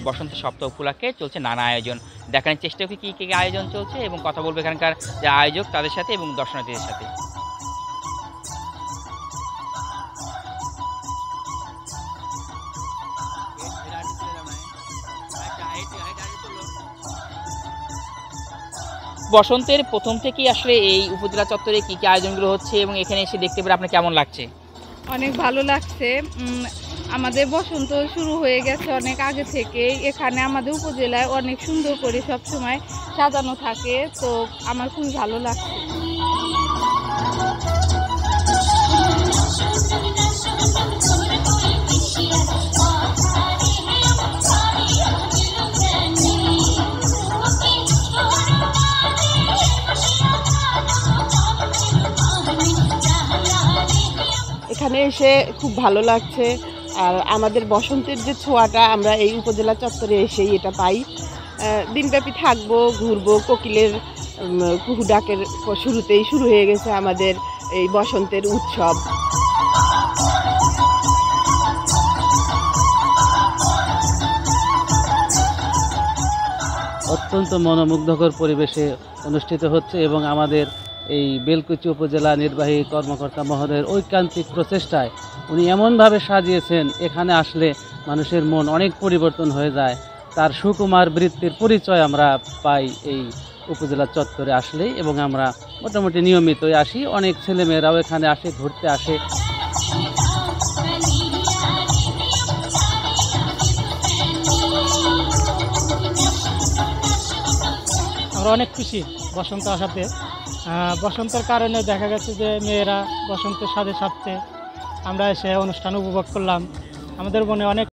বসন্ত সপ্তাহ উপলক্ষে চলছে নানা আয়োজন। দেখানোর চেষ্টা করি কী আয়োজন চলছে এবং কথা বলবো এখানকার যে আয়োজক তাদের সাথে এবং দর্শনার্থীদের সাথে। বসন্তের প্রথম থেকেই আসলে এই উপজেলা চত্বরে কী আয়োজনগুলো হচ্ছে এবং এখানে এসে দেখতে পেরে আপনার কেমন লাগছে? অনেক ভালো লাগছে। আমাদের বসন্ত শুরু হয়ে গেছে অনেক আগে থেকেই। এখানে আমাদের উপজেলায় অনেক সুন্দর করে সবসময় সাজানো থাকে, তো আমার খুবই ভালো লাগছে। এখানে এসে খুব ভালো লাগছে। আর আমাদের বসন্তের যে ছোঁয়াটা আমরা এই উপজেলা চত্বরে এসেই এটা পাই। দিনব্যাপী থাকবো, ঘুরবো। কোকিলের কুহু ডাকের শুরুতেই শুরু হয়ে গেছে আমাদের এই বসন্তের উৎসব। অত্যন্ত মনোমুগ্ধকর পরিবেশে অনুষ্ঠিত হচ্ছে এবং আমাদের এই বেলকুচি উপজেলা নির্বাহী কর্মকর্তা মহোদয়ের ঐকান্তিক প্রচেষ্টায় উনি এমনভাবে সাজিয়েছেন, এখানে আসলে মানুষের মন অনেক পরিবর্তন হয়ে যায়। তার সুকুমার বৃত্তির পরিচয় আমরা পাই এই উপজেলা চত্বরে আসলেই, এবং আমরা মোটামুটি নিয়মিতই আসি। অনেক ছেলেমেয়েরাও এখানে আসে, ঘুরতে আসে। আমরা অনেক খুশি বসন্ত আসাতে। বসন্তের কারণে দেখা গেছে যে মেয়েরা বসন্তের সাথে সাথে আমরা এসে অনুষ্ঠান উপভোগ করলাম। আমাদের মনে অনেক